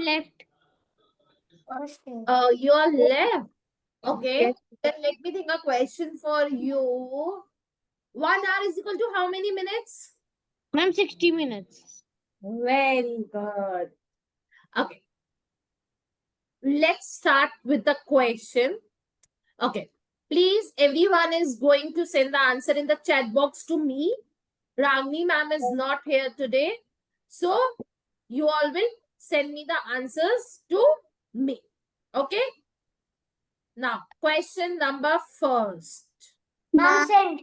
left. You're left. Okay. Yes. Then let me think a question for you. 1 hour is equal to how many minutes? Ma'am, 60 minutes. Very good. Okay. Let's start with the question. Okay. Please, everyone is going to send the answer in the chat box to me. Ragni ma'am is not here today. So, you all will send me the answers to me. Okay. Now, question number first. Ma'am sent.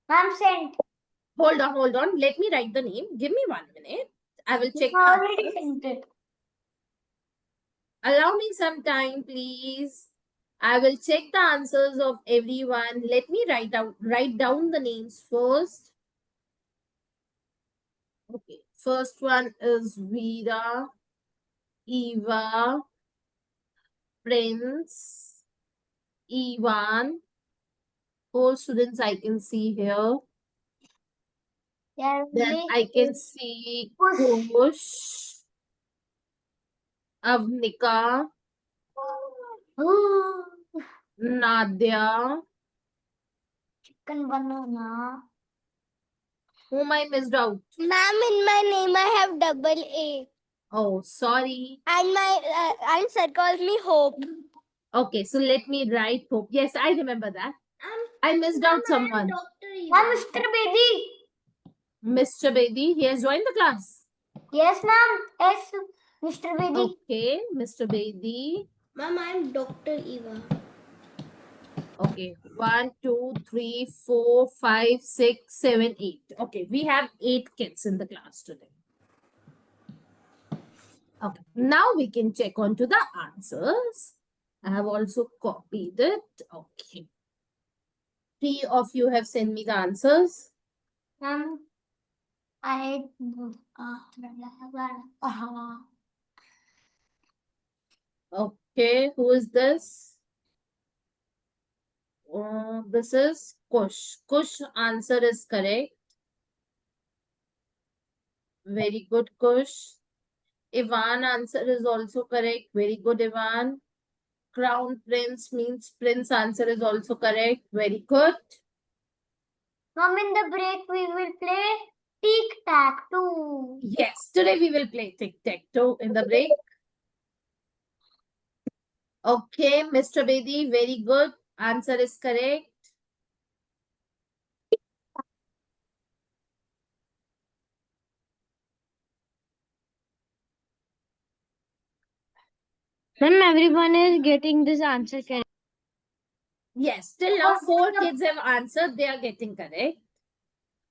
Ma'am sent. Hold on. Let me write the name. Give me 1 minute. I will check the Already answers. sent it. Allow me some time, please. I will check the answers of everyone. Let me write down the names first. Okay. First one is Veera, Eva, Prince, Ivan. 4 students I can see here. Yeah, Then really? I can see Push. Kush, Avnika, Nadia. Chicken banana. Whom I missed out? Ma'am, in my name I have double A. Oh, sorry. And my sir calls me Hope. Okay, so let me write Hope. Yes, I remember that. I missed out someone. Ma'am, Mr. Bedi. Mr. Bedi, he has joined the class. Yes, ma'am. Yes, Mr. Bedi. Okay, Mr. Bedi. Ma'am, I am Dr. Eva. Okay, 1, 2, 3, 4, 5, 6, 7, 8. Okay, we have 8 kids in the class today. Okay, now we can check on to the answers. I have also copied it. Okay. 3 of you have sent me the answers. Ma'am, I Okay, who is this? This is Kush. Kush answer is correct. Very good, Kush. Ivan answer is also correct. Very good, Ivan. Crown Prince means Prince answer is also correct. Very good. Ma'am, in the break we will play tic-tac-toe. Yes, today we will play tic-tac-toe in the break. Okay, Mr. Bedi, very good. Answer is correct. Ma'am, everyone is getting this answer correct. Yes, till now 4 kids have answered. They are getting correct.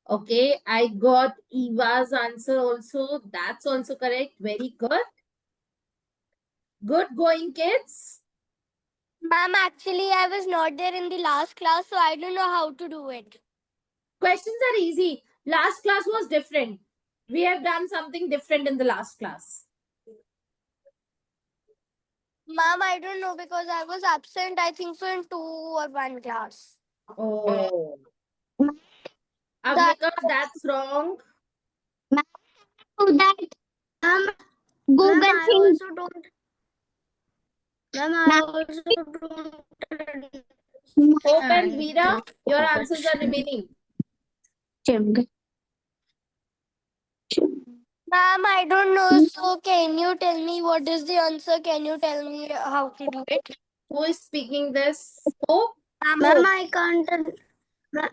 Okay, I got Eva's answer also. That's also correct. Very good. Good going, kids. Ma'am, actually I was not there in the last class, so I don't know how to do it. Questions are easy. Last class was different. We have done something different in the last class. Ma'am, I don't know because I was absent, I think so, in 2 or 1 class. Oh. Avnika, that's wrong. So that Google Ma'am, I thing. also don't. Ma'am, I also don't. Hope and Veera, your answers are remaining. Ma'am, I don't know. So, can you tell me what is the answer? Can you tell me how to do it? Who is speaking this? Hope? Ma'am, I can't. Ma'am,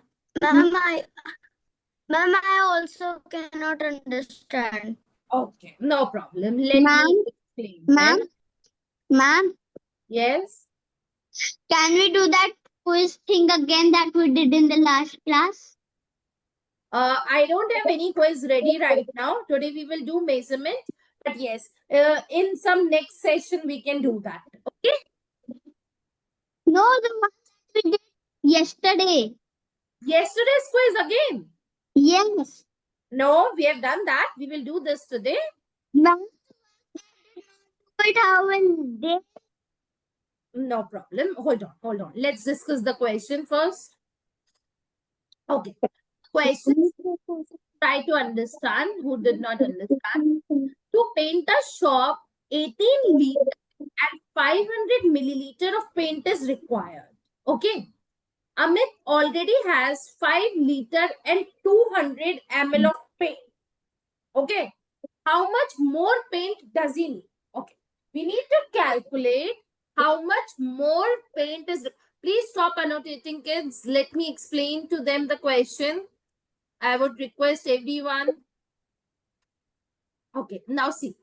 I also cannot understand. Okay, no problem. Let me explain Ma'am, then. ma'am, Yes. can we do that quiz thing again that we did in the last class? I don't have any quiz ready right now. Today we will do measurement. But yes, in some next session we can do that. Okay. No, the one that we did yesterday. Yesterday's quiz again. Yes. No, we have done that. We will do this today. Ma'am, but how will they? No problem. Hold on. Let's discuss the question first. Okay. Questions. Try to understand who did not understand. To paint a shop 18 liters and 500 milliliter of paint is required. Okay. Amit already has 5 liter and 200 ml of paint. Okay. How much more paint does he need? Okay. We need to calculate how much more paint is. Please stop annotating, kids. Let me explain to them the question. I would request everyone. Okay. Now see.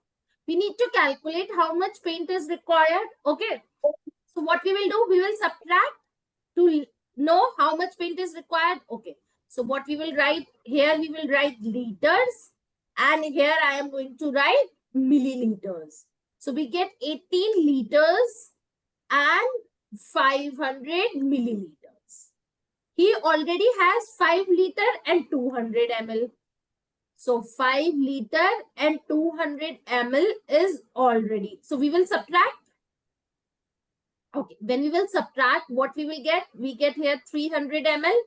We need to calculate how much paint is required. Okay. So what we will do, we will subtract to know how much paint is required. Okay. So what we will write here, we will write liters, and here I am going to write milliliters. So we get 18 liters and 500 milliliters. He already has 5 liter and 200 ml. So 5 liter and 200 ml is already. So we will subtract. Okay, when we will subtract, what we will get? We get here 300 ml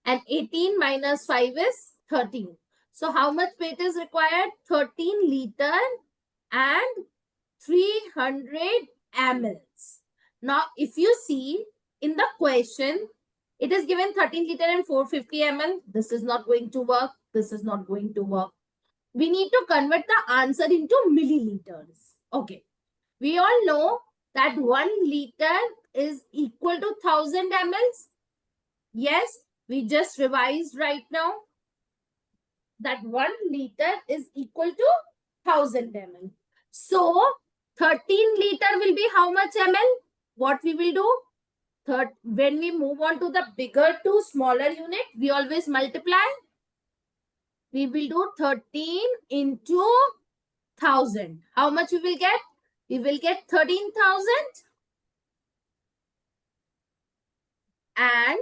and 18 minus 5 is 13. So how much paint is required? 13 liter and 300 mLs. Now, if you see in the question, it is given 13 liter and 450 ml. This is not going to work. This is not going to work. We need to convert the answer into milliliters. Okay. We all know that 1 liter is equal to 1000 mLs. Yes, we just revised right now that 1 liter is equal to 1000 ml. So 13 liter will be how much ml? What we will do? When we move on to the bigger to smaller unit, we always multiply. We will do 13 into 1000. How much we will get? We will get 13,000 and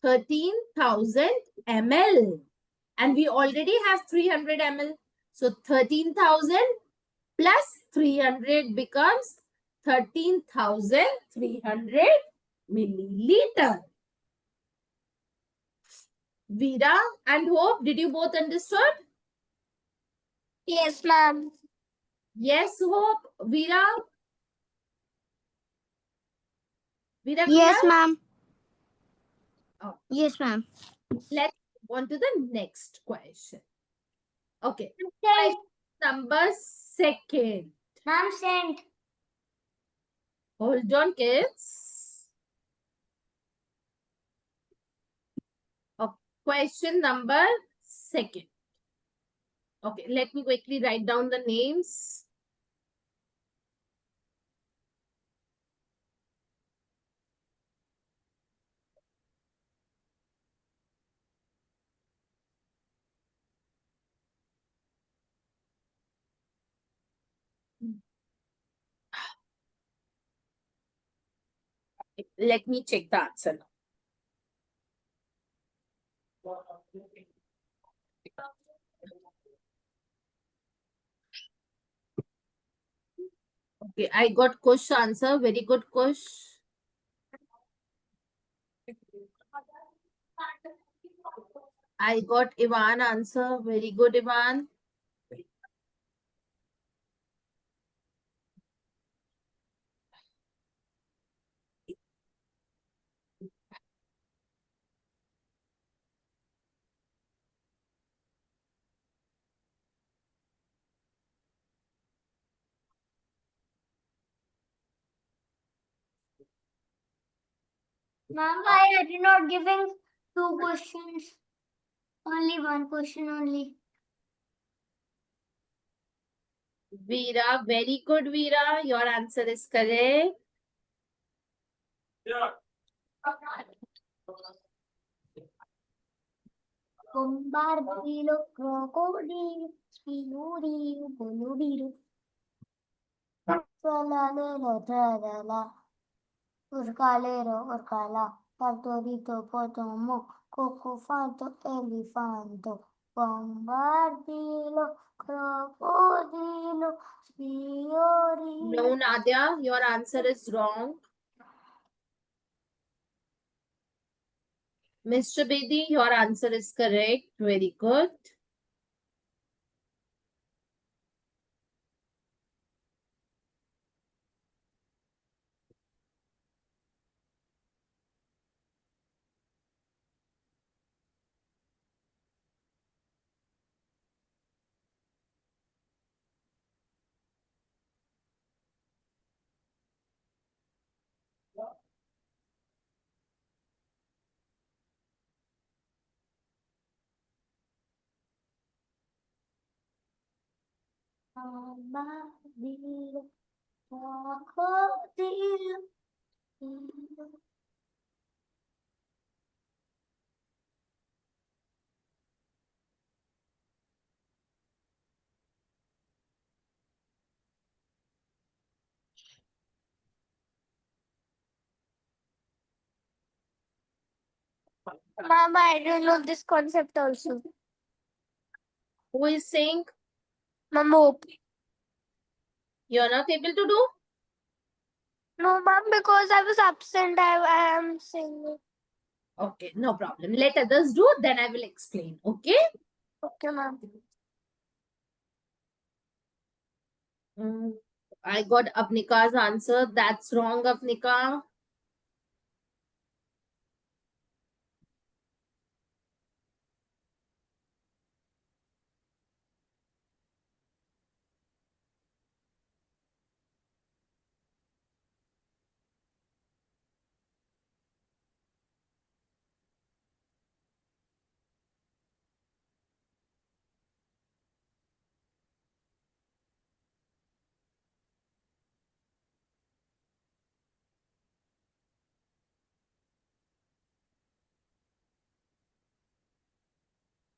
13,000 ml. And we already have 300 ml. So 13,000 plus 300 becomes 13,300 milliliter. Veera and Hope, did you both understood? Yes, ma'am. Yes, Hope. Veera? Veera, Yes, clear? ma'am. Oh. Yes, ma'am. Let's move on to the next question. Okay. Question number 2. Ma'am sent. Hold on, kids. Question number 2. Okay, let me quickly write down the names. Let me check the answer now. Okay, I got Kush answer. Very good, Kush. I got Ivan answer. Very good, Ivan. Ma'am, why are you not giving 2 questions? Only 1 question only. Veera, very good, Veera. Your answer is correct. Bombardilo, crocodile, spinudilo, boludilo. Tralalero, tralala. Urcalero, urcala. Partorito, potomo. Cocofanto, elefanto. Bombardilo, crocodilo, spiorino. No, Nadia, your answer is wrong. Mr. Bedi, your answer is correct. Very good. दिल आँखों दिल Mama, I don't know this concept also. Who is saying Mama, you're not able to do? no, mom, because I was absent. I am saying. Okay, no problem. Let others do, then I will explain. Okay? Okay, mom. I got Apnika's answer. That's wrong, Apnika.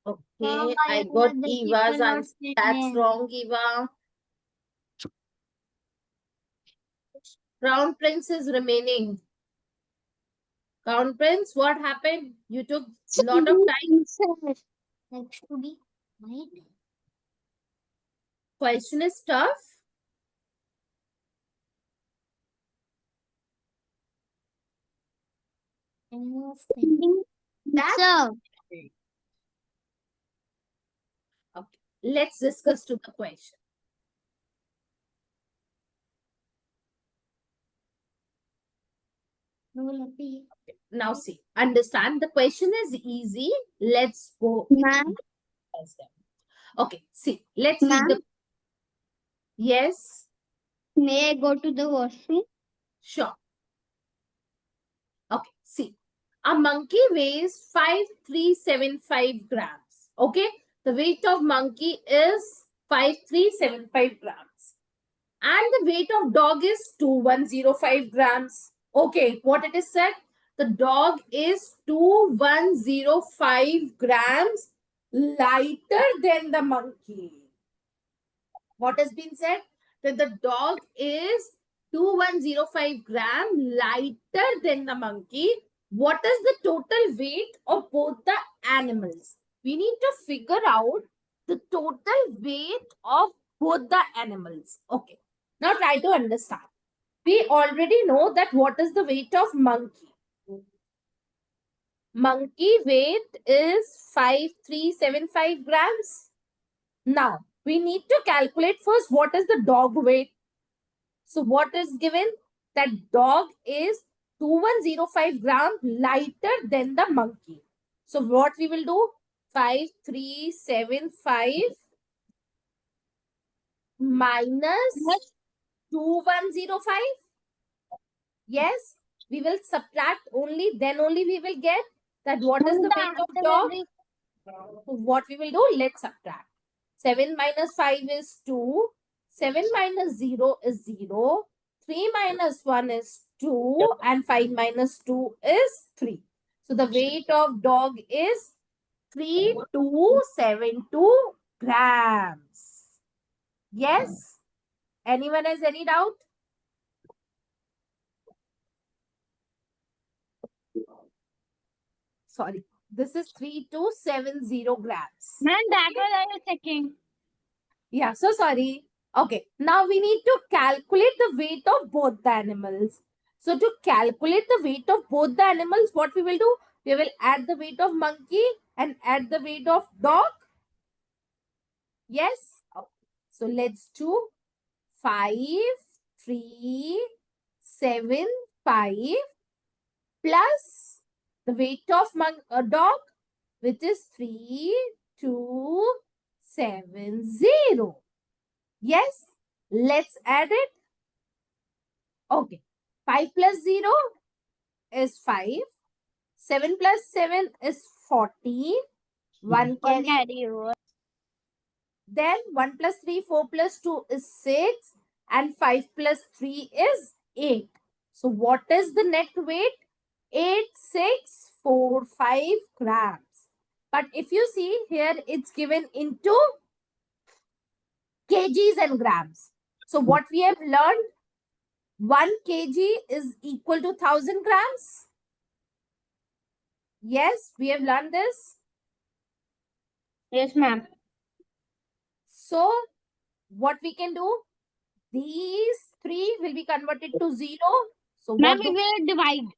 Okay, Mom, I got that you Eva's cannot answer. sit That's there. wrong, Eva. Crown Prince is remaining. Crown Prince, what happened? You took a lot of time. Next to be right. Question is tough. That's Sir, okay. Let's discuss to the question. Now see, understand the question is easy. Let's go. ma'am, Okay, see, let's read ma'am, the. Yes, may I go to the washroom? sure. Okay, see, a monkey weighs 5375 grams. Okay, the weight of monkey is 5375 grams. And the weight of dog is 2105 grams. Okay, what it is said? The dog is 2105 grams lighter than the monkey. What has been said? That the dog is 2105 gram lighter than the monkey. What is the total weight of both the animals? We need to figure out the total weight of both the animals. Okay. Now try to understand. We already know that what is the weight of monkey. Monkey weight is 5375 grams. Now, we need to calculate first what is the dog weight. So, what is given? That dog is 2105 gram lighter than the monkey. So, what we will do? 5375 minus 2105. Yes, we will subtract only, then only we will get that what is the weight of dog. So what we will do? Let's subtract. 7 minus 5 is 2. 7 minus 0 is 0. 3 minus 1 is 2. And 5 minus 2 is 3. So the weight of dog is 3272 grams. Yes? Anyone has any doubt? Sorry. This is 3270 grams. Ma'am, that was I was checking. Yeah, so sorry. Okay, now we need to calculate the weight of both the animals. So to calculate the weight of both the animals, what we will do? We will add the weight of monkey and add the weight of dog. Yes? Okay. So let's do 5, 3, 7, 5 plus the weight of dog, which is 3, 2, 7, 0. Yes, let's add it. Okay, 5 plus 0 is 5. 7 plus 7 is 14. 1 carry. Then 1 plus 3, 4 plus 2 is 6. And 5 plus 3 is 8. So what is the net weight? 8645 grams. But if you see here, it's given into kgs and grams. So what we have learned, 1 kg is equal to 1000 grams. Yes, we have learned this. Yes, ma'am. So what we can do, these 3 will be converted to 0. So Ma'am, what we do will divide.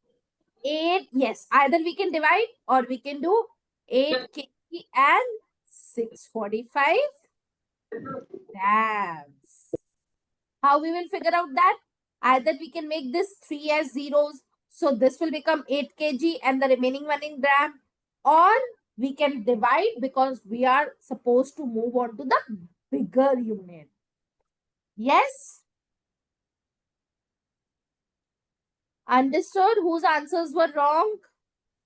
8? Yes, either we can divide or we can do 8 kg and 645 grams. How we will figure out that? Either we can make this 3 as zeros. So this will become 8 kg and the remaining one in gram. Or we can divide because we are supposed to move on to the bigger unit. Yes? Understood? Whose answers were wrong?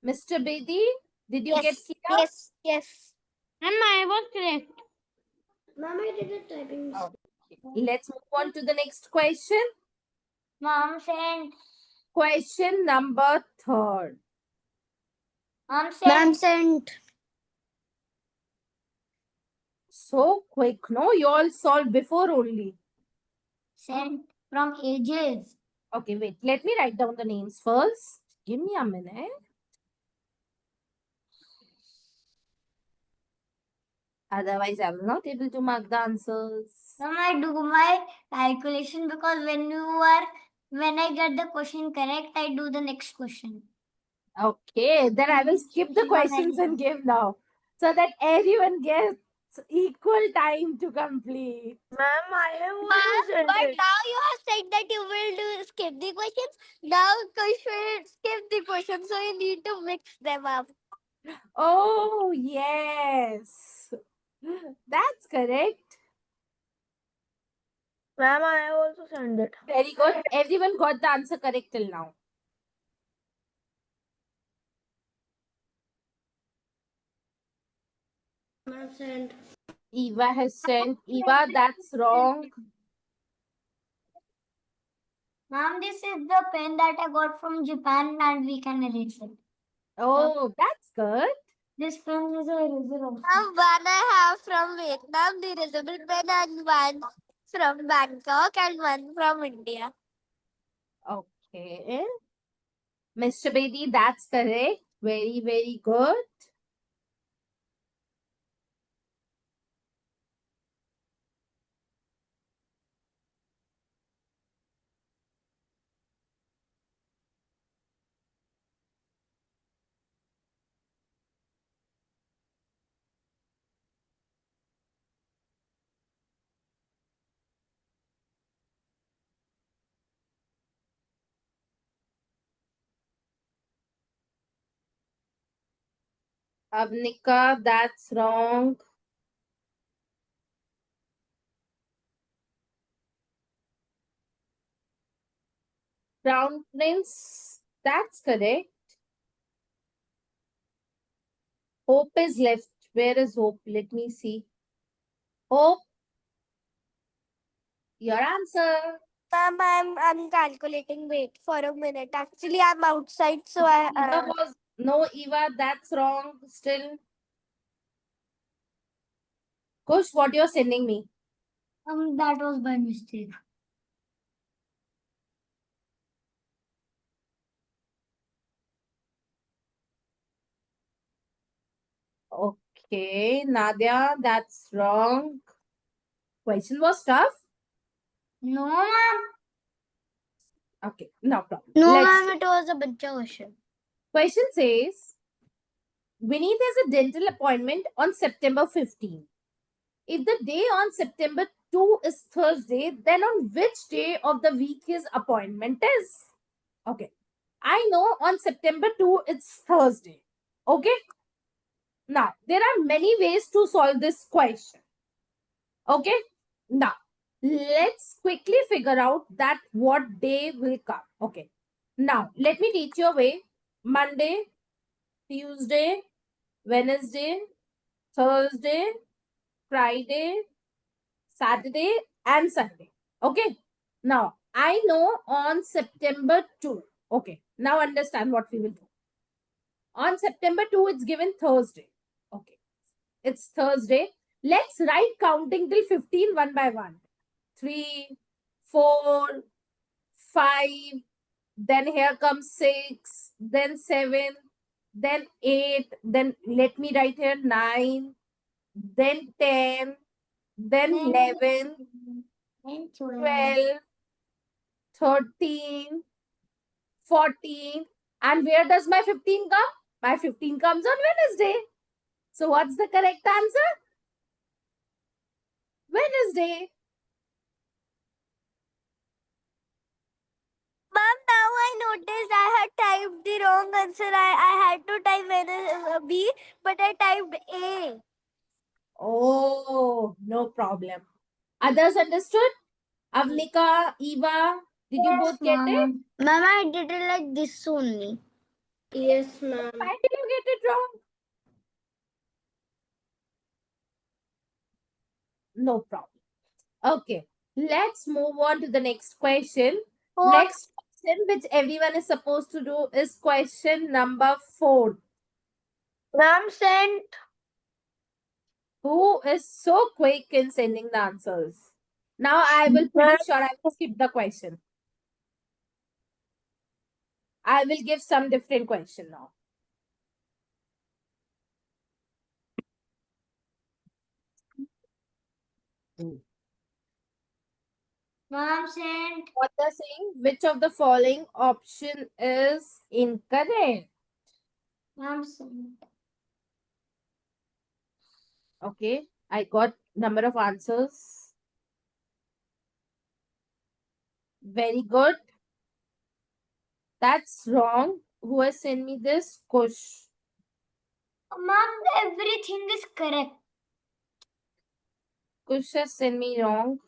Mr. Bedi, did you get clear? Yes. Ma'am, I was correct. Ma'am, I did the typing. Let's move on to the next question. Mom sent. Question number 3. Mom sent. Ma'am sent. So quick, no? You all solved before only. Sent from ages. Okay, wait. Let me write down the names first. Give me a minute. Otherwise, I will not able to mark the answers. Mom, I do my calculation because when I get the question correct, I do the next question. Okay, then I will skip the questions and give now. So that everyone gets equal time to complete. Ma'am, I have also sent But it. now you have said that you will do skip the questions. Now you should skip the questions, so you need to mix them up. Oh, yes. That's correct. Ma'am, I have also sent it. Very good. Everyone got the answer correct till now. Ma'am sent. Eva has sent. Eva, that's wrong. Ma'am, this is the pen that I got from Japan and we can erase it. Oh, that's good. This pen is a eraser also. One I have from Vietnam, the erasable pen, and one from Bangkok and one from India. Okay. Mr. Bedi, that's correct. Very, very good. Avnika, that's wrong. Crown Prince, that's correct. Hope is left. Where is Hope? Let me see. Hope, your answer. Ma'am, I'm calculating. Wait for a minute. Actually, I'm outside, so I. Eva was, no, Eva, that's wrong still. Kush, what you're sending me? That was by mistake. Okay, Nadia, that's wrong. Question was tough. No, ma'am. Okay, no problem. No, Let's ma'am. It was a bunch of question. Question says, Vineet has a dental appointment on September 15. If the day on September 2 is Thursday, then on which day of the week his appointment is? Okay. I know on September 2 it's Thursday. Okay. Now, there are many ways to solve this question. Okay. Now, let's quickly figure out that what day will come. Okay. Now, let me teach you a way. Monday, Tuesday, Wednesday, Thursday, Friday, Saturday and Sunday. Okay. Now, I know on September 2. Okay. Now understand what we will do. On September 2, it's given Thursday. Okay. It's Thursday. Let's write counting till 15 one by one. 3, 4, 5. Then here comes 6. Then 7. Then 8. Then let me write here 9. Then 10. Then 11. 12, 13, 14. And where does my 15 come? My 15 comes on Wednesday. So what's the correct answer? Wednesday. Mom, now I noticed I had typed the wrong answer. I had to type B, but I typed A. Oh, no problem. Others understood? Avnika, Eva, did you both get it? Mama, I did it like this only. Yes, ma'am. Why did you get it wrong? No problem. Okay, let's move on to the next question. Next question, which everyone is supposed to do, is question number 4. Ma'am sent. Who is so quick in sending the answers? Now I will pretty sure I will skip the question. I will give some different question now. Mom sent. What they're saying, which of the following option is incorrect? Mom sent. Okay, I got number of answers. Very good. That's wrong. Who has sent me this? Kush. Mom, everything is correct. Kush has sent me wrong.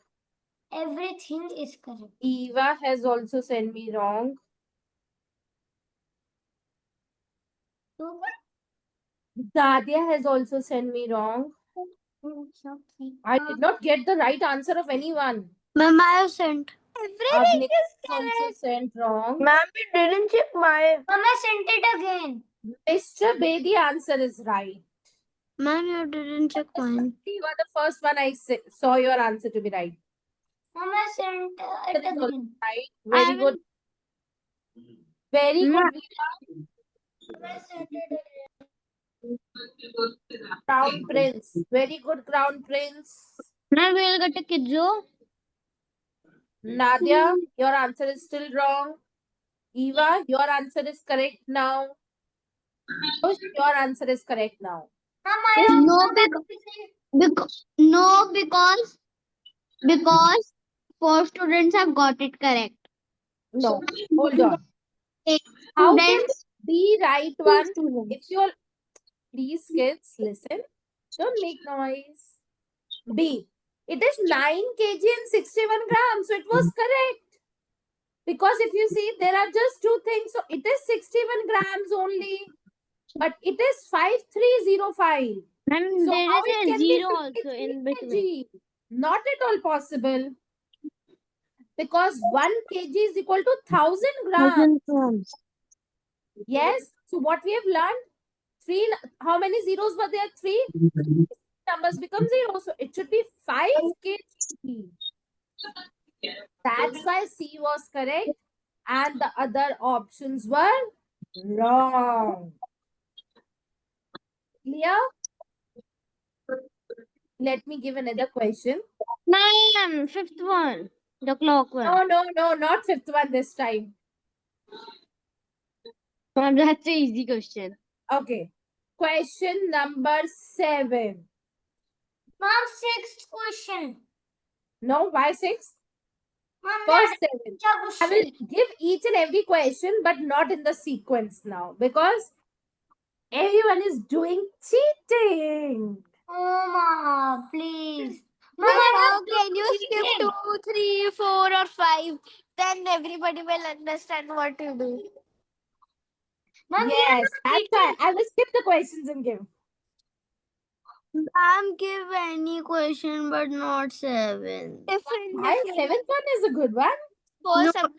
Everything is correct. Eva has also sent me wrong. Dadia has also sent me wrong. I did not get the right answer of anyone. Mama, I have sent. Everything Avnika is has also correct. sent wrong. Ma'am, we didn't check my. Mama sent it again. Mr. Bedi answer is right. Mom, you didn't check mine. You are the first one I saw your answer to be right. Mama sent it That is also again. right. Very good. Very good. Mama sent it again. Crown Prince. Very good, Crown Prince. Now we'll get a kidzo. Nadia, your answer is still wrong. Eva, your answer is correct now. Kush, your answer is correct now. No, because 4 students have got it correct. No, hold on. How can Students, the right one? students. If you're, please kids, listen. Don't make noise. B. It is 9 kg and 61 grams. So it was correct. Because if you see, there are just two things. So it is 61 grams only. But it is 5305. And So how there it is can a be zero also 53 in between. kg? Not at all possible. Because 1 kg is equal to 1000 grams. Yes. So what we have learned, 3, how many zeros were there? 3 numbers become 0. So it should be 5 kg. That's why C was correct. And the other options were wrong. Clear? Let me give another question. Ma'am, 5th one. The clock one. No, not 5th one this time. Ma'am, that's an easy question. Okay. Question number 7. Mom, 6th question. No, why 6? Mom, First that 7. is a I will question. give each and every question, but not in the sequence now because everyone is doing cheating. Oh, Mama, please. Mama, Mama, can you skip 2, 3, 4, or 5? Then everybody will understand what to do. Mom, Yes, that's why I will skip the questions and give. Ma'am, give any question, but not 7. If in Why? the Seventh one is a good one. four No. sub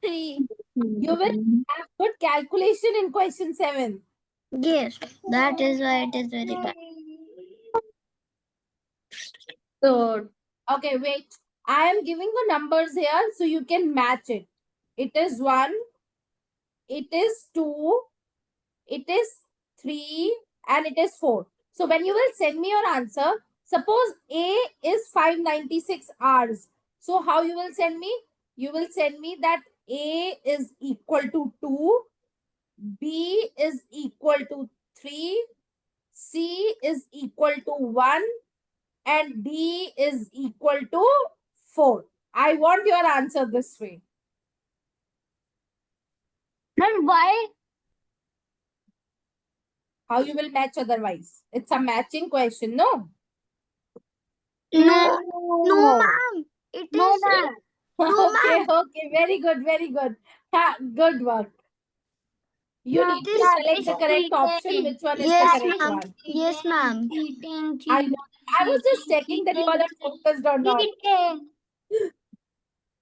3. You will have good calculation in question 7. Yes, that is why it is very bad. Third. Okay, wait. I am giving the numbers here so you can match it. It is 1, it is 2, it is 3, and it is 4. So when you will send me your answer, suppose A is 596 hours. So how you will send me? You will send me that A is equal to 2, B is equal to 3, C is equal to 1, and D is equal to 4. I want your answer this way. Then why? How you will match otherwise? It's a matching question, no? No, no, ma'am. It No, is. ma'am. No, Okay, okay, very good, very good. Ha, good work. You Ma'am, need to this select is the correct option. cheating. Which one is the Yes, correct ma'am. one? Yes, ma'am. I know. I was just checking that you are not focused or not.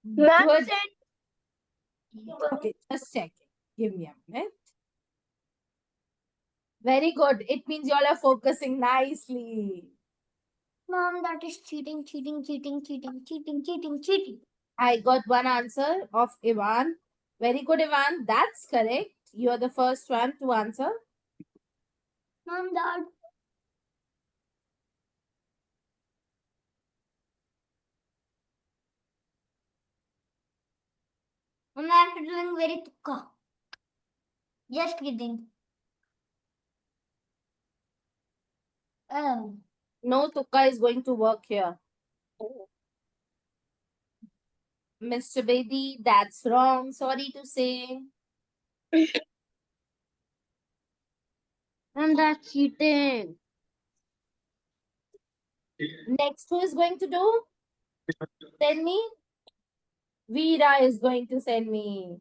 Ma'am Good. said Okay, just check. Give me a minute. Very good. It means you all are focusing nicely. Mom, that is cheating. I got one answer of Ivan. Very good, Ivan. That's correct. You are the first one to answer. Mom, that. Mom, I'm doing very tukka. Just kidding. No Tukka is going to work here. Mr. Bedi, that's wrong. Sorry to say. Mom, that's cheating. Next, who is going to do? Send me. Veera is going to send me.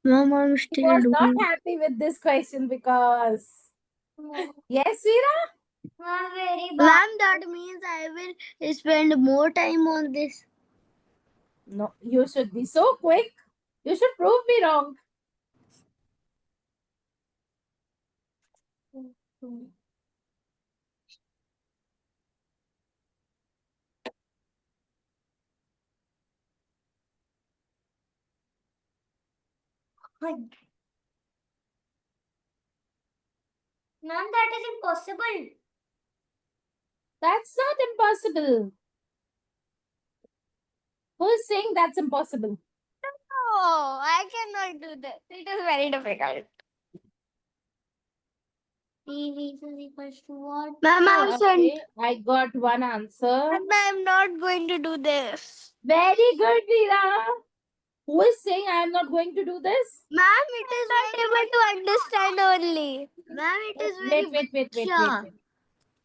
Mom, I'm I still was doing. not happy with this question because. Yes, Veera? Ma'am, that means I will spend more time on this. No, you should be so quick. You should prove me wrong. Ma'am, that is impossible. That's not impossible. Who is saying that's impossible? Oh, I cannot do this. It is very difficult. Ma'am, I've sent. Okay, I got one answer. And I'm not going to do this. Very good, Veera. Who is saying I am not going to do this? Ma'am, it is Not able to understand only. Ma'am, it is very. Wait.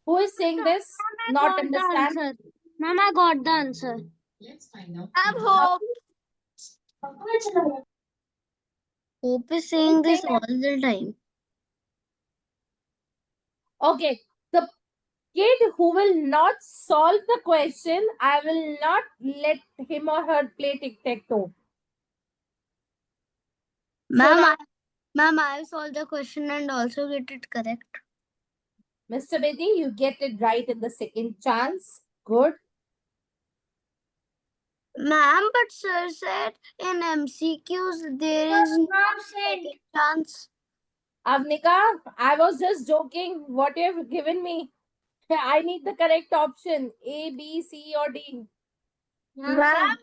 Who is saying this? Not understand? Ma'am, I got the answer. I'm hope. Hope is saying this all the time. Okay, the kid who will not solve the question, I will not let him or her play tic-tac-toe. Ma'am, I've solved the question and also get it correct. Mr. Bedi, you get it right in the second chance. Good. Ma'am, but sir said in MCQs there is no second chance. Avnika, I was just joking. What you have given me? I need the correct option. A, B, C, or D. Ma'am,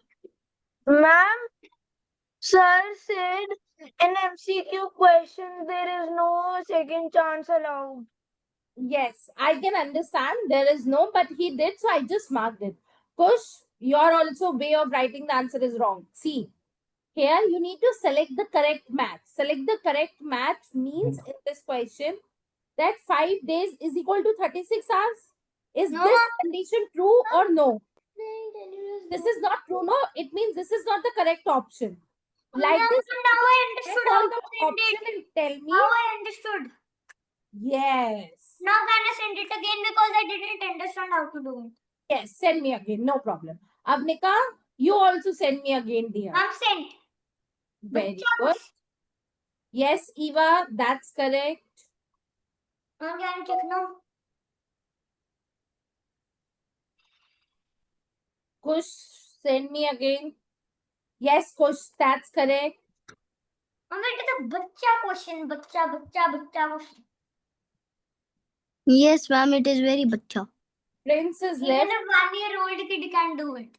ma'am, sir said in MCQ question there is no second chance allowed. Yes, I can understand. There is no, but he did, so I just marked it. Kush, your also way of writing the answer is wrong. See, here you need to select the correct match. Select the correct match means in this question that 5 days is equal to 36 hours. Is No, this condition true or no? This is not true, no? It means this is not the correct option. Like this, check all the option and tell me. I understood. Yes. Now can I send it again because I didn't understand how to do it. Yes, send me again. No problem. Avnika, you also send me again, dear. I'm sent. Very good. Yes, Eva, that's correct. Now can I check now? Kush, send me again. Yes, Kush, that's correct. Mom, it is a bachcha question. Bachcha question. Yes, ma'am, it is very bacha. Prince is Even left. a 1-year-old kid can do it.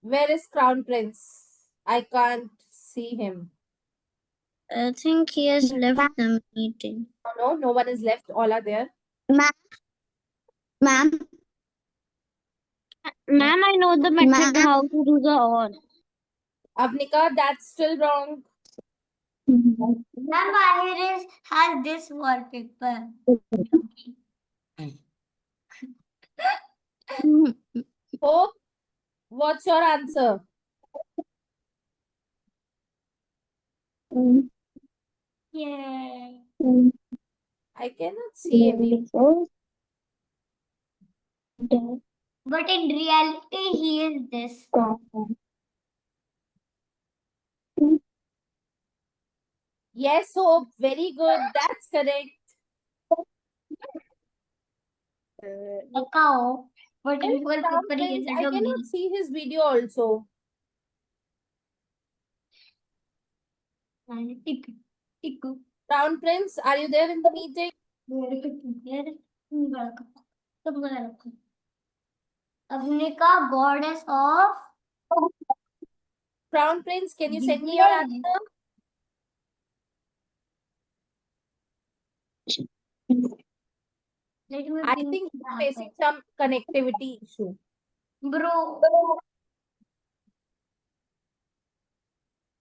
Where is Crown Prince? I can't see him. I think he has left the meeting. No one is left. All are there. Ma'am, I know the method how to do the or. Avnika, that's still wrong. Ma'am, my has this wallpaper. Hope, what's your answer? Yay. I cannot see every. But in reality, he is this. Yes, Hope, very good. That's correct. A cow. But in Crown wallpaper, he Prince, is a I doggy. cannot see his video also. And tick, tick. Crown Prince, are you there in the meeting? Avnika, goddess of. Crown Prince, can you send me your answer? Let me I bring think it he's up. facing some connectivity issue. Bro,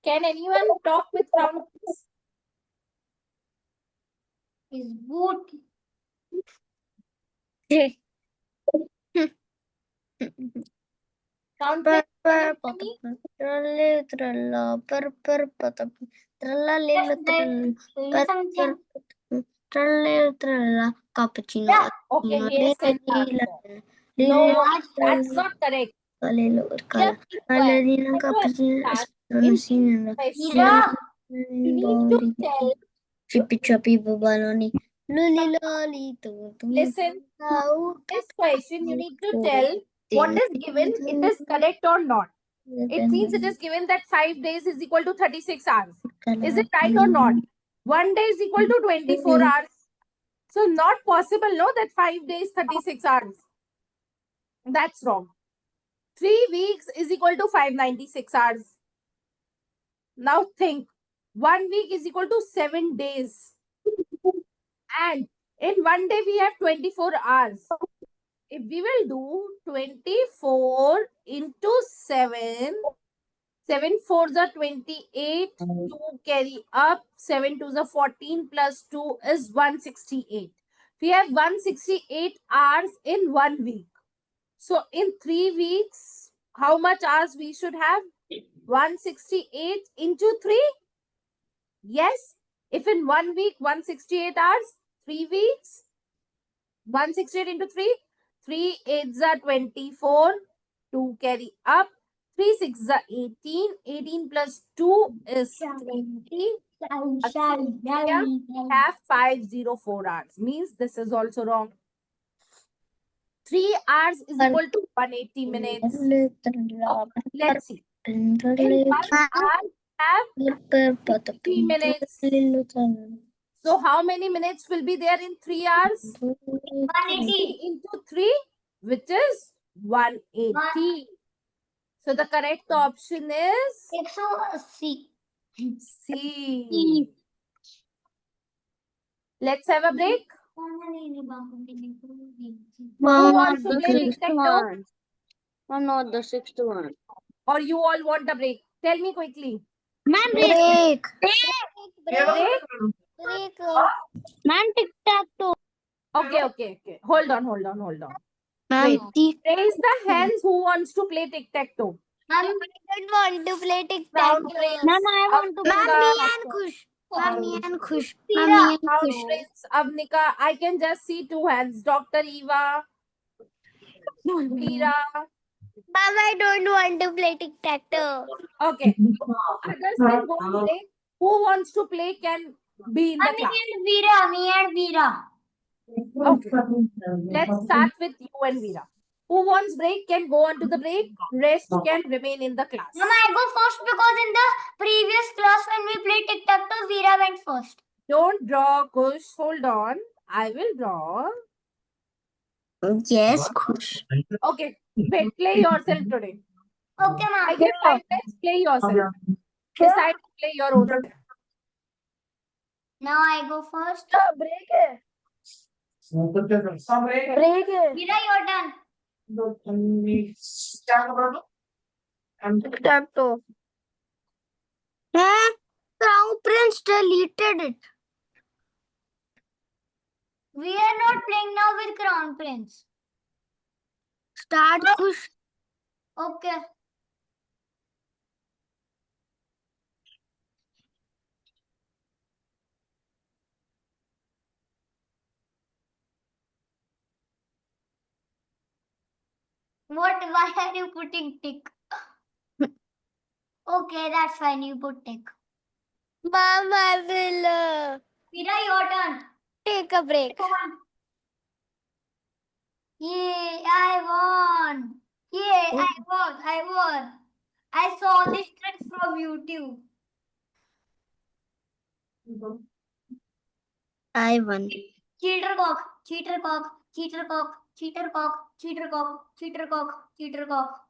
Can anyone talk with Crown Prince? his boot. Crown Prince, can you hear me? Cappuccino. Okay, he has sent the answer. No, that's not correct. Here, keep quiet. Let to understand. In this question, Mira, you need to tell. Chippy choppy baloney. Luli lolly. Listen, this question you need to tell what is given, it is correct or not. It means it is given that 5 days is equal to 36 hours. Is it right or not? 1 day is equal to 24 hours. So not possible, no, that 5 days, 36 hours. That's wrong. 3 weeks is equal to 596 hours. Now think, 1 week is equal to 7 days. And in 1 day, we have 24 hours. If we will do 24 into 7, 7 4s are 28, 2 carry up, 7 2s are 14 plus 2 is 168. We have 168 hours in 1 week. So in 3 weeks, how much hours we should have? 168 into 3? Yes. If in 1 week, 168 hours, 3 weeks, 168 into 3, 3 8s are 24, 2 carry up, 3 6s are 18, 18 plus 2 is 20, have 504 hours. Means this is also wrong. 3 hours is equal to 180 minutes. Let's see. In 1 hour, have 3 minutes. So how many minutes will be there in 3 hours? 180. Into 3, which is 180. So the correct option is 180. C. Let's have a break. Who wants to play tic-tac-toe? Not the sixth one. Or you all want a break? Tell me quickly. Ma'am, break. Break? Ma'am, tic-tac-toe. Okay. Hold on. Ma'am, Wait. Raise the hands who wants to play tic-tac-toe. I don't want to play Crown tic-tac-toe. Prince. Ma'am, I want to Avnika, play tic-tac-toe. Mummy and Khush. Veera, Mummy and how Khush. Prince, Avnika? I can just see two hands. Dr. Eva, Veera. Mom, I don't want to play tic-tac-toe. Okay. Others can go and play. Who wants to play can be in the class. Me and Veera. Okay. Let's start with you and Veera. Who wants break can go on to the break. Rest can remain in the class. Mom, I go first because in the previous class when we played tic-tac-toe, Veera went first. Don't draw, Kush. Hold on. I will draw. Yes, Khush. Okay. Wait, play yourself today. Okay, I ma'am. give 5 minutes. Play yourself. Decide to play your own. Now I go first. break है break है Veera, your turn. tic-tac-toe. Crown Prince deleted it. We are not playing now with Crown Prince. Start, Khush. Okay. What? Why are you putting tick? Okay, that's fine. You put tick. Mom, I will Veera, your turn. Take a break. Yay, I won. Yay, I won. I won. I saw this trick from YouTube. I won. Cheater cock, cheater cock, cheater cock, cheater cock, cheater cock, cheater cock, cheater cock.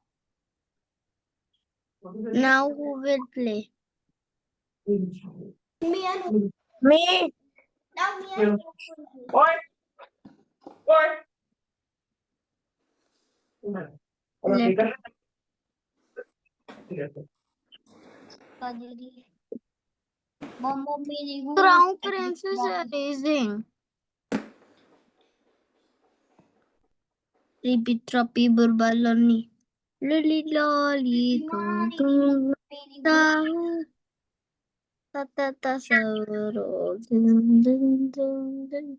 Now who will play? Me and Me. now me and Crown Prince is amazing. Ripi Trapi Burbaloni. Lily Lolly Tung Tung Ta Ta Ta Saro Dun Dun Dun Dun.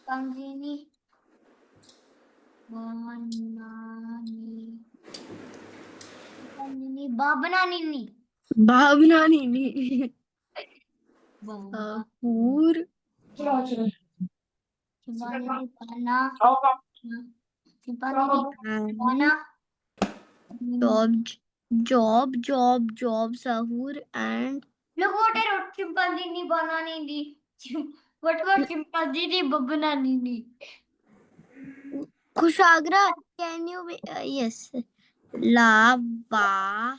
Kangini Banani Kangini Babanani Babanani Bahur Chimpanzee Pana Chimpanzee Pana Job Sahur and look what I wrote chimpanzee banani what about chimpanzee banani Kushagra, can you be yes lava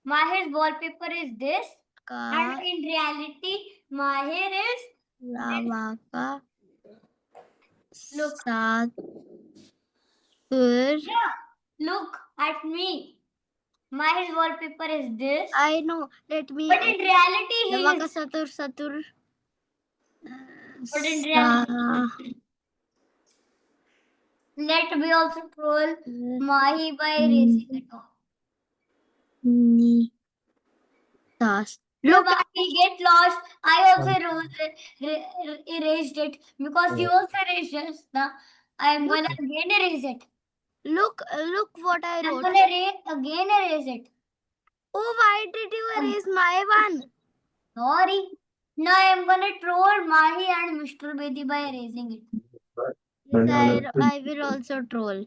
Mahir's wallpaper is this and in reality Mahir is lava ka look look at me Mahir's wallpaper is this. I know. Let me. But in reality, he is. Satur. But in reality, let me also troll Mahi by erasing it off. Look, he get lost. I also erased it because you also erased it. Now I am gonna again erase it. Look what I wrote. I'm gonna again erase it. Oh, why did you erase my one? Sorry. Now I am gonna troll Mahi and Mr. Bedi by erasing it. Yes, I will also troll.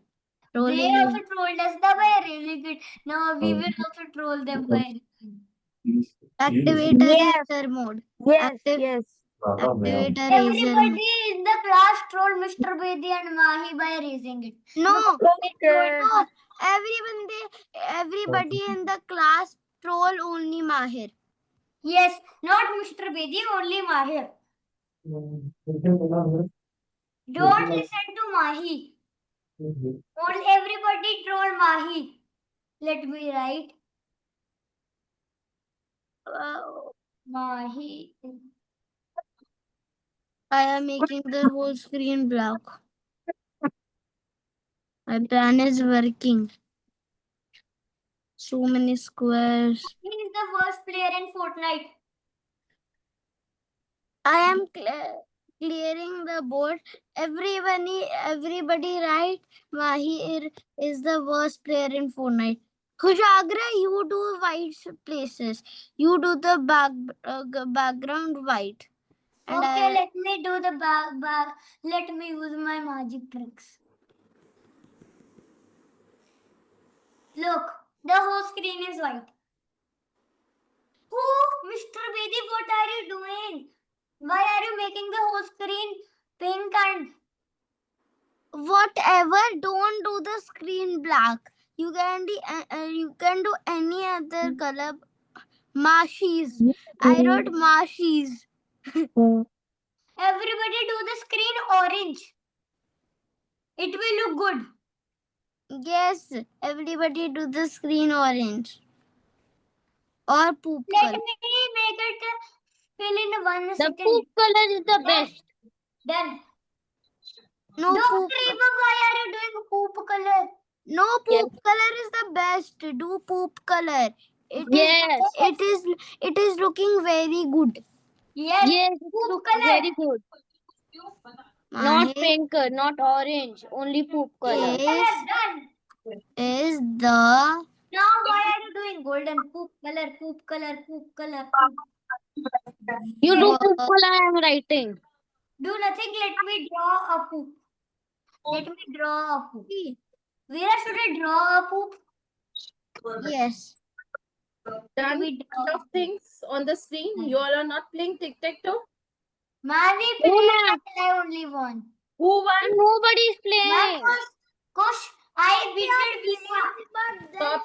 They also trolled us by erasing it. Now we will also troll them by erasing it. Activate eraser mode. Yes. Yes. Activate eraser. Everybody in the class troll Mr. Bedi and Mahi by erasing it. No. No. Everybody in the class troll only Mahir. Yes, not Mr. Bedi, only Mahir. Don't listen to Mahi. All everybody troll Mahi. Let me write. Mahi. I am making the whole screen black. My plan is working. So many squares. He is the worst player in Fortnite. I am clearing the board. Everybody right? Mahir is the worst player in Fortnite. Kushagra, you do white places. You do the background white. And Okay, let me do the back. Let me use my magic tricks. Look, the whole screen is white. Oh, Mr. Bedi, what are you doing? Why are you making the whole screen pink and whatever, don't do the screen black. You can do any other color. Marshes. I wrote marshes. everybody do the screen orange? It will look good. Yes, everybody do the screen orange. Or poop Let color. me make it fill in 1 The second. poop color is the best. Done. No Dr. poop. Eva, why are you doing poop color? No poop color is the best. Do poop color. Yes. It is looking very good. Yes, Yes, it poop looks color. very good. Not Mahir pink, not orange, only poop color. is Done. the Now why are you doing golden poop color, poop color, poop color, poop? You do Uh, poop color, I am writing. Do nothing, let me draw a poop. Let me draw a poop. Vera, should I draw a poop? yes. Done. We draw. Lot of things on the screen. You all are not playing tic-tac-toe. Mani No, played ma'am. and I only won. Who won? Nobody is Ma'am, playing. Kush, I beated Vera.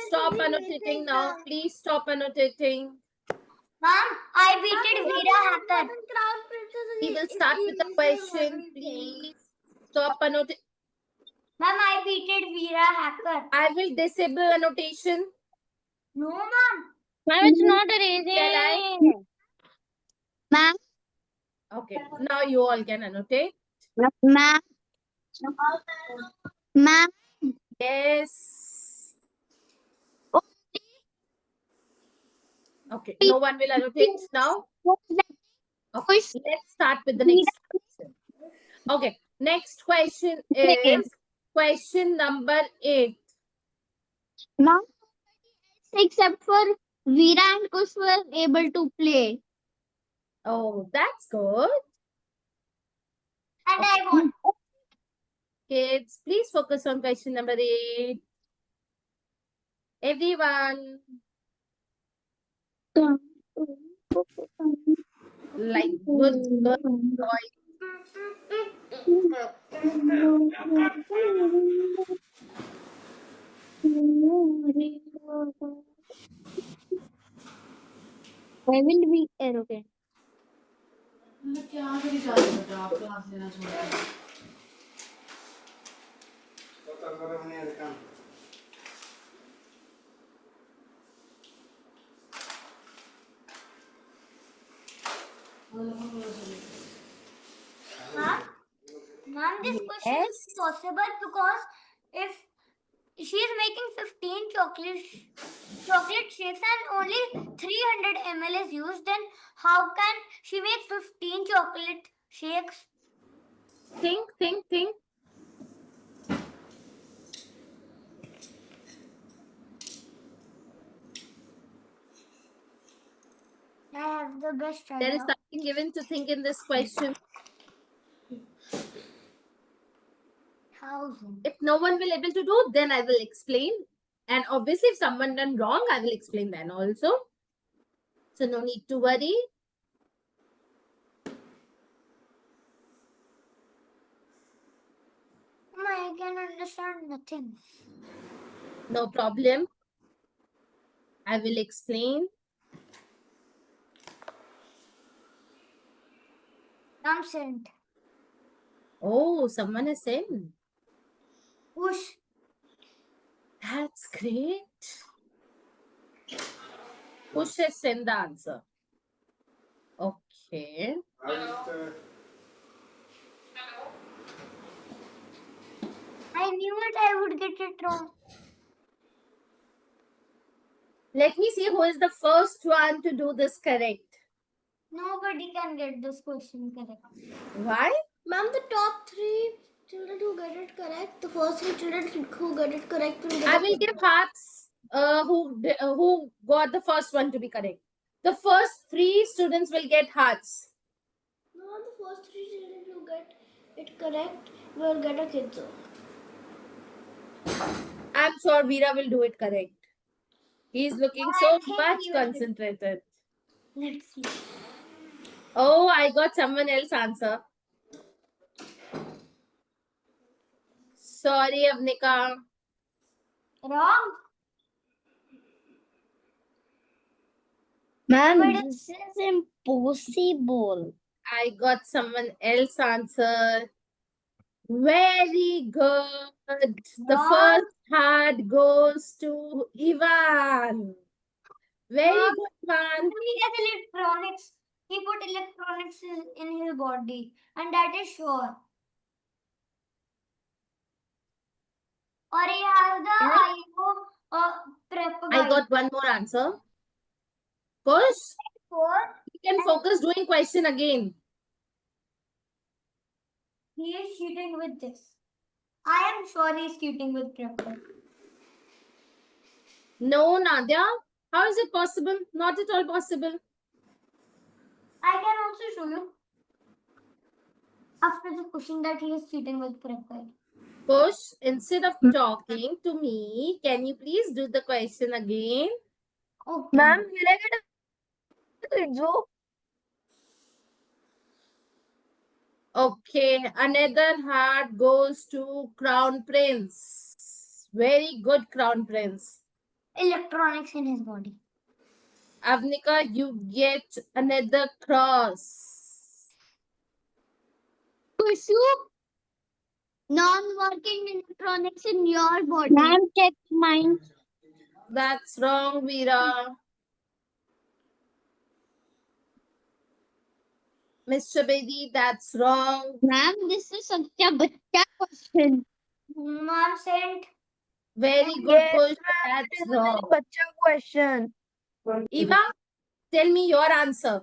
Stop annotating now. Please stop annotating. Ma'am, I beated Vera Hacker. We will start with the question. Please stop annotating. Ma'am, I beated Vera Hacker. I will disable annotation. No, ma'am. Ma'am, it's not Shall I? erasing. Ma'am. Okay. Now you all can annotate. Ma'am. Ma'am. Yes. Okay. No one will annotate now. Okay. Let's start with the next question. Okay. Next question is question number 8. Ma'am, except for Veera and Kush were able to play. Oh, that's good. And I won. Kids, please focus on question number 8. Everyone, like good boy. I will be arrogant. Ma'am, this question is possible because if she is making 15 chocolate shakes and only 300 ml is used, then how can she make 15 chocolate shakes? Think. I have the best There is idea. something given to think in this question. 1000. If no one will able to do, then I will explain. And obviously, if someone done wrong, I will explain then also. So no need to worry. I can understand nothing. No problem. I will explain. I'm sent. Oh, someone has sent. Push. That's great. Push has sent the answer. Okay. I knew it. I would get it wrong. Let me see who is the first one to do this correct. Nobody can get this question correct. Why? Ma'am, the top 3 children who get it correct, the first 3 children who get it correct will get I a will kid. give hearts who got the first one to be correct. The first 3 students will get hearts. No, the first 3 children who get it correct will get a kid. So. I'm sure Veera will do it correct. He's looking I so think much he will do- concentrated. Let's see. Oh, I got someone else answer. Sorry, Avnika. Wrong. Ma'am, But this is impossible. I got someone else answer. Very good. The Wrong. first heart goes to Ivan. Very Wrong. good, Ivan. He has electronics. He put electronics in his body, and that is sure. Or he has the IO prep I guide. got one more answer. Kush, For you can focus doing question again. he is cheating with this. I am sure he is cheating with prep guide. No, Nadia. How is it possible? Not at all possible. I can also show you after the question that he is cheating with prep guide. Kush, instead of talking to me, can you please do the question again? Okay. Ma'am, will I get a kidzo? Okay, another heart goes to Crown Prince. Very good, Crown Prince. Electronics in his body. Avnika, you get another cross. Kushu, non-working electronics in your body. Ma'am, check mine. That's wrong, Veera. Mr. Bedi, that's wrong. Ma'am, this is such a bachcha question. Nonsense. Very good, Yes, Kush. ma'am. It That's is a very wrong. bacha question. Eva, tell me your answer.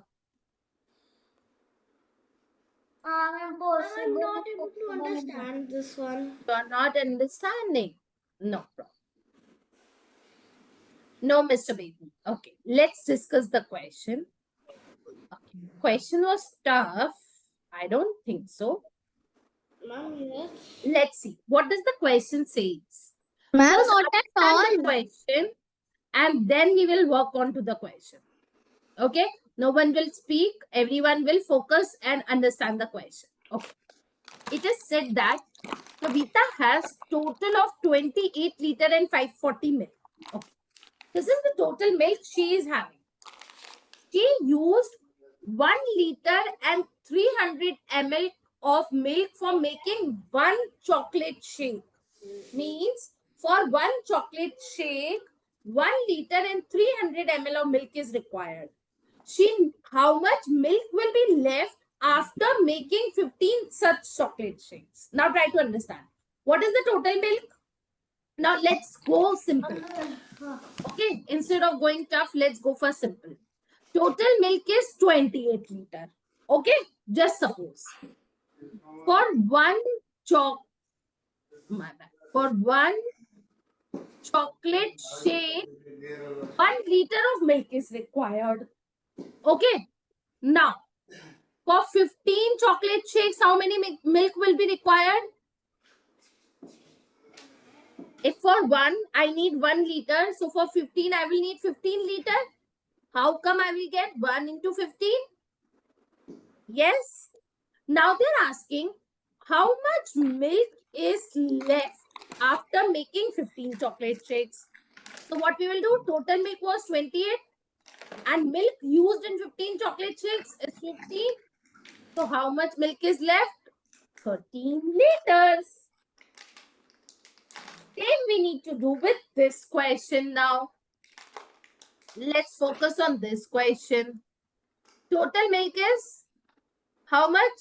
Impossible. I'm not able to understand this one. You are not understanding. No problem. No, Mr. Bedi. Okay, let's discuss the question. Okay. Question was tough. I don't think so. Ma'am, yes. Let's see. What does the question say? Ma'am, First, not at all. understand the question, and then we will work on to the question. Okay? No one will speak. Everyone will focus and understand the question. Okay. It is said that Kavita has total of 28 liter and 540 milk. Okay. This is the total milk she is having. She used 1 liter and 300 ml of milk for making one chocolate shake. Means for one chocolate shake, 1 liter and 300 ml of milk is required. How much milk will be left after making 15 such chocolate shakes? Now try to understand. What is the total milk? Now let's go simple. Okay, instead of going tough, let's go for simple. Total milk is 28 liter. Okay, just suppose. For one chocolate shake, 1 liter of milk is required. Okay, now for 15 chocolate shakes, how many milk will be required? If for one, I need 1 liter. So for 15, I will need 15 liter. How come I will get 1 into 15? Yes. Now they're asking how much milk is left after making 15 chocolate shakes. So what we will do, total milk was 28 and milk used in 15 chocolate shakes is 15. So how much milk is left? 13 liters. Same we need to do with this question now. Let's focus on this question. Total milk is how much?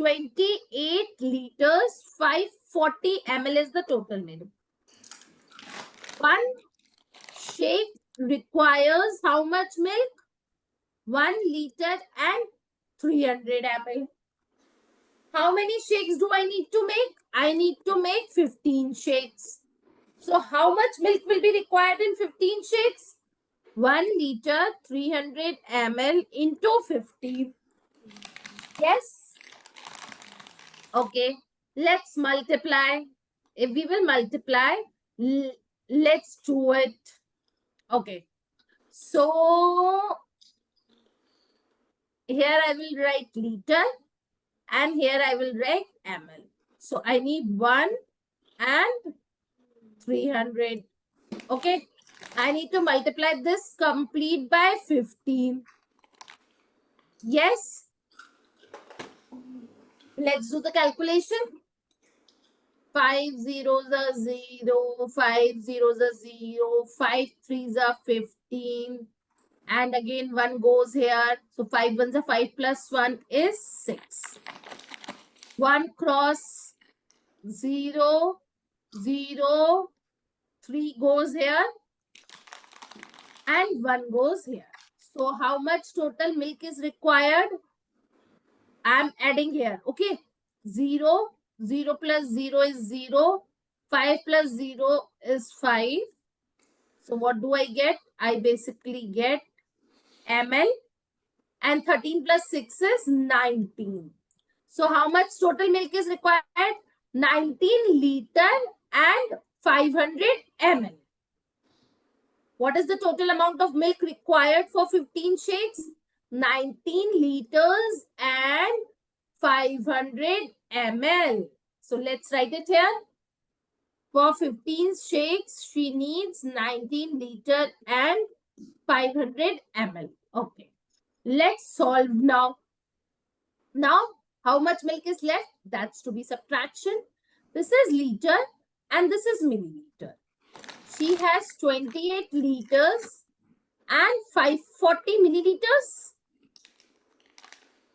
28 liters, 540 ml is the total milk. One shake requires how much milk? 1 liter and 300 ml. How many shakes do I need to make? I need to make 15 shakes. So how much milk will be required in 15 shakes? 1 liter 300 ml into 15. Yes? Okay. Let's multiply. If we will multiply, let's do it. Okay. So here I will write liter and here I will write ml. So I need 1 and 300. Okay. I need to multiply this complete by 15. Yes. Let's do the calculation. 5 zeros are 0, 5 zeros are 0, 5 threes are 15. And again, 1 goes here. So 5 ones are 5 plus 1 is 6. 1 cross 0, 0, 3 goes here. And 1 goes here. So how much total milk is required? I'm adding here. Okay. 0, 0 plus 0 is 0. 5 plus 0 is 5. So what do I get? I basically get ml. And 13 plus 6 is 19. So how much total milk is required? 19 liter and 500 ml. What is the total amount of milk required for 15 shakes? 19 liters and 500 ml. So let's write it here. For 15 shakes, she needs 19 liter and 500 ml. Okay. Let's solve now. Now, how much milk is left? That's to be subtraction. This is liter and this is milliliter. She has 28 liters and 540 milliliters.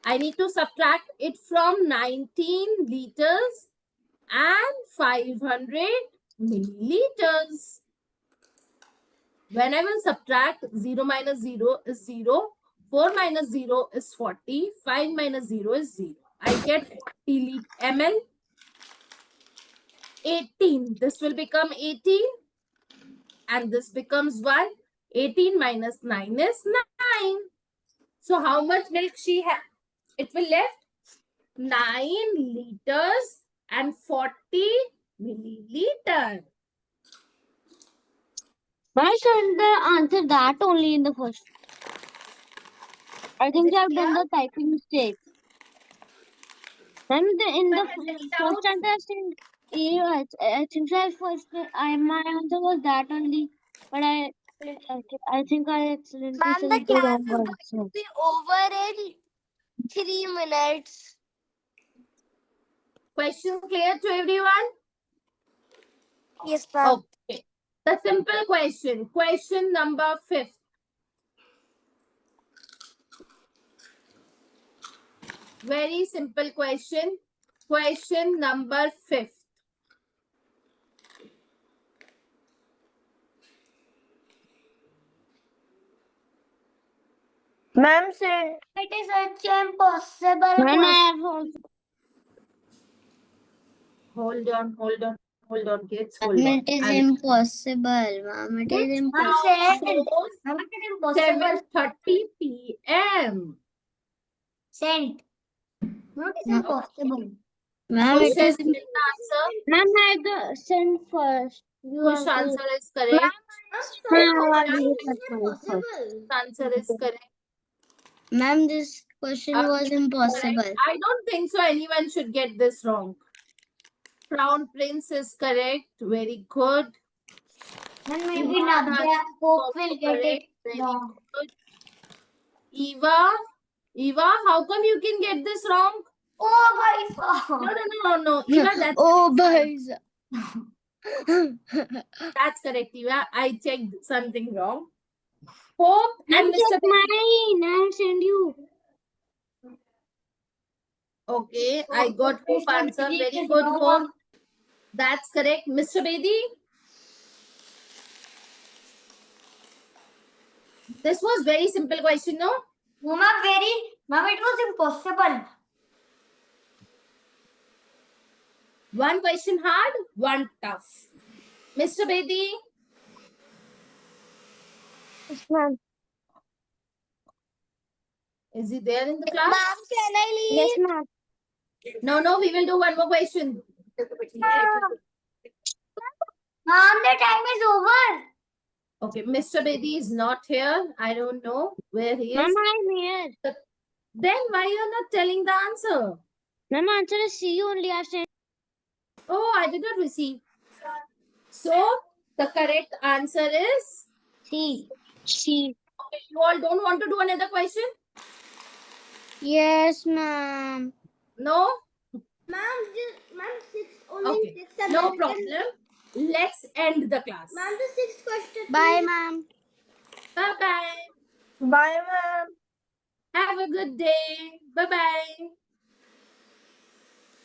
I need to subtract it from 19 liters and 500 milliliters. When I will subtract, 0 minus 0 is 0. 4 minus 0 is 40. 5 minus 0 is 0. I get 40 ml. 18. This will become 18. And this becomes 1. 18 minus 9 is 9. So how much milk she has? It will left 9 liters and 40 milliliter. Why shouldn't they answer that only in the first? I think they have done the typing mistake. Then in the first understand, yeah, I think I first my answer was that only, but I think I accidentally Ma'am, said the the class wrong is going answer. to be over in 3 minutes. Question clear to everyone? Yes, ma'am. Okay. The simple question. Question number 5. Very simple question. Question number 5. Ma'am said It is such an impossible When question. I have also Hold on, kids. Hold on. It is impossible, ma'am. It is Ma'am impossible. said, ma'am, it is impossible. 7:30 p.m. Sent. What is No. impossible? Ma'am, Kush it has is given the answer. Ma'am, I the send first. You Kush have to. answer is correct. Impossible. Answer is correct. Ma'am, this question was impossible. Correct. I don't think so anyone should get this wrong. Crown Prince is correct. Very good. And maybe Imran Nadia Hassan is Hope also will get it correct. Very wrong. good. Eva, how come you can get this wrong? Oh, my God. No. Eva, that's Oh, boys. that's correct, Eva. I checked something wrong. Hope and Ma'am, Mr. check mine. I send you. Okay, I got Hope answer. Very good, Hope. That's correct. Mr. Bedi? This was very simple question, no? Mom, it was impossible. One question hard, one tough. Mr. Bedi? Yes, ma'am. Is he there in the class? Can I leave? Yes, ma'am. No, we will do one more question. Mom, the time is over. Okay, Mr. Bedi is not here. I don't know where he is. Ma'am, I'm here. Then why you're not telling the answer? Ma'am, answer is C only. I've sent. Oh, I did not receive. So, the correct answer is? See. C. Okay, you all don't want to do another question? Yes, ma'am. No? Ma'am, six Okay, no problem. Let's end the class. the sixth question. Bye, ma'am. Bye-bye. Bye, ma'am. Have a good day. Bye-bye.